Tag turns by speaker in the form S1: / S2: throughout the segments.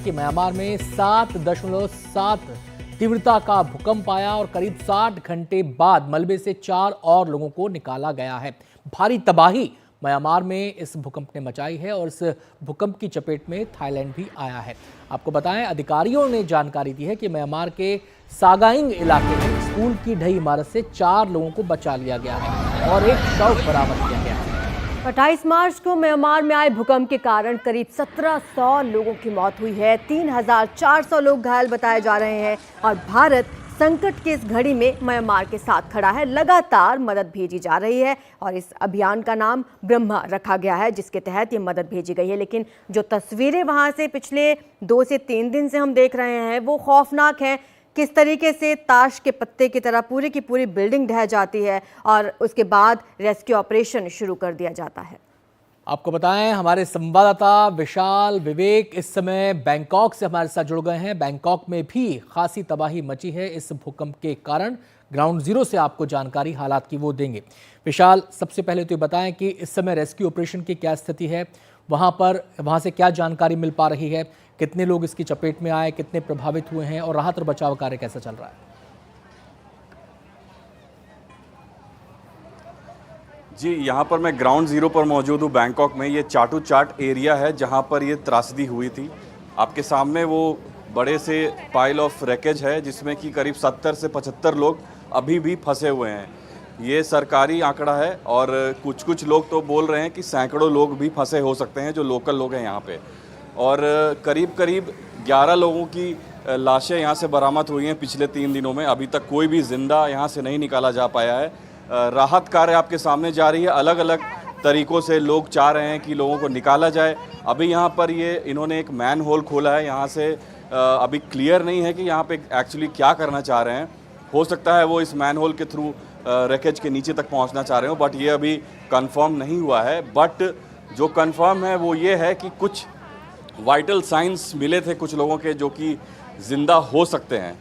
S1: कि म्यांमार में 7.7 तीव्रता का भूकंप आया और करीब 60 घंटे बाद मलबे से 4 और लोगों को निकाला गया है। भारी तबाही म्यांमार में इस भूकंप ने मचाई है और इस भूकंप की चपेट में थाईलैंड भी आया है। आपको बताएं, अधिकारियों ने जानकारी दी है कि म्यांमार के सागाइंग इलाके में स्कूल की ढही इमारत से 4 लोगों को बचा लिया गया है और एक शव बरामद किया गया है।
S2: 28 मार्च को म्यांमार में आए भूकंप के कारण करीब 1700 लोगों की मौत हुई है। 3400 लोग घायल बताए जा रहे हैं और भारत संकट की इस घड़ी में म्यांमार के साथ खड़ा है। लगातार मदद भेजी जा रही है और इस अभियान का नाम ब्रह्मा रखा गया है, जिसके तहत ये मदद भेजी गई है। लेकिन जो तस्वीरें वहां से पिछले 2 से 3 दिन से हम देख रहे हैं वो खौफनाक हैं। किस तरीके से ताश के पत्ते की तरह पूरी की पूरी बिल्डिंग ढह जाती है और उसके बाद रेस्क्यू ऑपरेशन शुरू कर दिया जाता है।
S1: आपको बताएं, हमारे संवाददाता विशाल विवेक इस समय बैंकॉक से हमारे साथ जुड़ गए हैं। बैंकॉक में भी खासी तबाही मची है इस भूकंप के कारण। ग्राउंड जीरो से आपको जानकारी हालात की वो देंगे। विशाल, सबसे पहले तो ये बताएं कि इस समय रेस्क्यू ऑपरेशन की क्या स्थिति है, वहाँ से क्या जानकारी मिल पा रही है, कितने लोग इसकी चपेट में आए, कितने प्रभावित हुए हैं और राहत और बचाव कार्य कैसा चल रहा है?
S3: जी, यहाँ पर मैं ग्राउंड जीरो पर मौजूद हूँ बैंकॉक में। ये चाटूचाट एरिया है जहाँ पर ये त्रासदी हुई थी। आपके सामने वो बड़े से पाइल ऑफ रैकेज है जिसमें कि करीब 70 से 75 लोग अभी भी फंसे हुए हैं। ये सरकारी आंकड़ा है और कुछ लोग तो बोल रहे हैं कि सैकड़ों लोग भी फंसे हो सकते हैं जो लोकल लोग हैं यहाँ पे। और करीब 11 लोगों की लाशें यहाँ से बरामद हुई हैं पिछले 3 दिनों में। अभी तक कोई भी जिंदा यहाँ से नहीं निकाला जा पाया है। राहत कार्य आपके सामने जारी है। अलग अलग तरीक़ों से लोग चाह रहे हैं कि लोगों को निकाला जाए। अभी यहाँ पर इन्होंने एक मैन होल खोला है। यहाँ से अभी क्लियर नहीं है कि यहाँ पे एक्चुअली क्या करना चाह रहे हैं। हो सकता है वो इस मैन होल के थ्रू रैकेज के नीचे तक पहुँचना चाह रहे हो, बट ये अभी कंफर्म नहीं हुआ है। बट जो कंफर्म है वो ये है कि कुछ वाइटल साइंस मिले थे कुछ लोगों के जो कि ज़िंदा हो सकते हैं।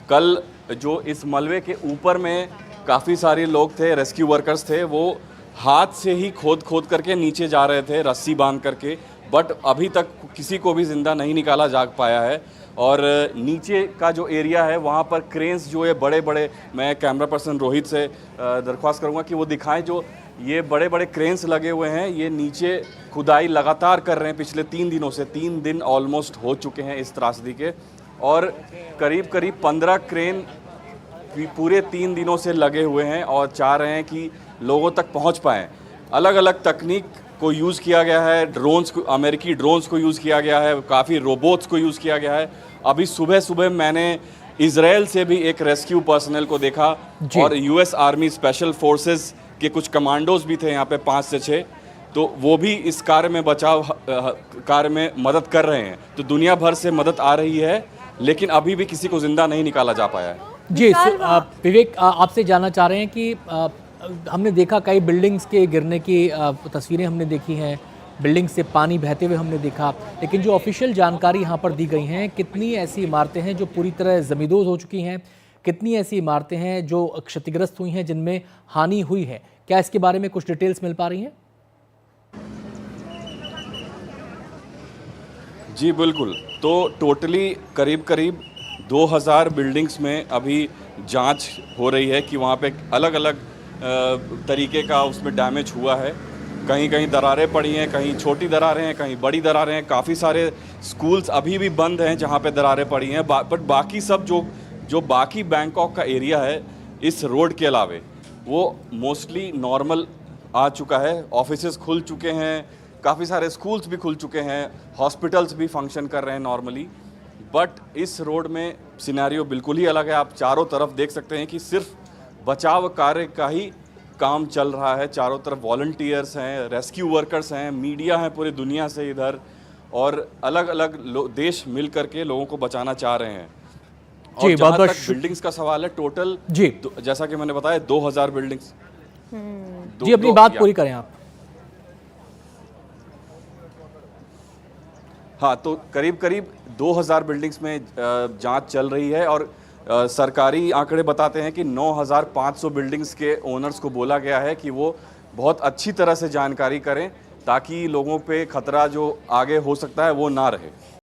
S3: कल जो इस मलबे के ऊपर में काफ़ी सारे लोग थे, रेस्क्यू वर्कर्स थे, वो हाथ से ही खोद करके नीचे जा रहे थे रस्सी बांध करके, बट अभी तक किसी को भी ज़िंदा नहीं निकाला जा पाया है। और नीचे का जो एरिया है वहाँ पर क्रेन्स जो है बड़े, मैं कैमरा पर्सन रोहित से दरख्वास्त करूँगा कि वो दिखाएं। जो ये बड़े क्रेन्स लगे हुए हैं, ये नीचे खुदाई लगातार कर रहे हैं पिछले 3 दिनों से। 3 दिन ऑलमोस्ट हो चुके हैं इस त्रासदी के और करीब 15 क्रेन पूरे 3 दिनों से लगे हुए हैं और चाह रहे हैं कि लोगों तक पहुंच पाएँ। अलग अलग तकनीक को यूज़ किया गया है, ड्रोन्स को, अमेरिकी ड्रोन्स को यूज़ किया गया है, काफ़ी रोबोट्स को यूज़ किया गया है। अभी सुबह मैंने इजराइल से भी एक रेस्क्यू पर्सनल को देखा और यूएस आर्मी स्पेशल फोर्सेस के कुछ कमांडोज भी थे यहाँ पे 5 से 6, तो वो भी इस कार्य में बचाव कार्य में मदद कर रहे हैं। तो दुनिया भर से मदद आ रही है, लेकिन अभी भी किसी को जिंदा नहीं निकाला जा पाया है।
S1: जी विवेक, आपसे जानना चाह रहे हैं कि हमने देखा कई बिल्डिंग्स के गिरने की तस्वीरें हमने देखी हैं, बिल्डिंग से पानी बहते हुए हमने देखा, लेकिन जो ऑफिशियल जानकारी यहाँ पर दी गई हैं, कितनी ऐसी इमारतें हैं जो पूरी तरह ज़मींदोज़ हो चुकी हैं, कितनी ऐसी इमारतें हैं जो क्षतिग्रस्त हुई हैं, जिनमें हानि हुई है? क्या इसके बारे में कुछ डिटेल्स मिल पा रही हैं?
S3: जी बिल्कुल, तो टोटली करीब 2000 बिल्डिंग्स में अभी जांच हो रही है कि वहाँ पे अलग अलग तरीके का उसमें डैमेज हुआ है। कहीं दरारें पड़ी हैं, कहीं छोटी दरारें हैं, कहीं बड़ी दरारें हैं। काफ़ी सारे स्कूल्स अभी भी बंद हैं जहाँ पे दरारें पड़ी हैं। बट बाकी सब जो बाकी बैंकॉक का एरिया है इस रोड के अलावे वो मोस्टली नॉर्मल आ चुका है। ऑफिसेज खुल चुके हैं, काफ़ी सारे स्कूल्स भी खुल चुके हैं, हॉस्पिटल्स भी फंक्शन कर रहे हैं नॉर्मली। बट इस रोड में सिनेरियो बिल्कुल ही अलग है। आप चारों तरफ देख सकते हैं कि सिर्फ बचाव कार्य का ही काम चल रहा है। चारों तरफ वॉलंटियर्स हैं, रेस्क्यू वर्कर्स हैं, मीडिया है पूरी दुनिया से इधर, और अलग अलग देश मिल करके लोगों को बचाना चाह रहे हैं। और जहाँ तक बिल्डिंग्स का सवाल है, टोटल जैसा कि मैंने बताया 2000 बिल्डिंग्स।
S1: जी, अपनी बात पूरी करें आप।
S3: हाँ, तो करीब 2000 बिल्डिंग्स में जांच चल रही है और सरकारी आंकड़े बताते हैं कि 9500 बिल्डिंग्स के ओनर्स को बोला गया है कि वो बहुत अच्छी तरह से जानकारी करें ताकि लोगों पे खतरा जो आगे हो सकता है वो ना रहे।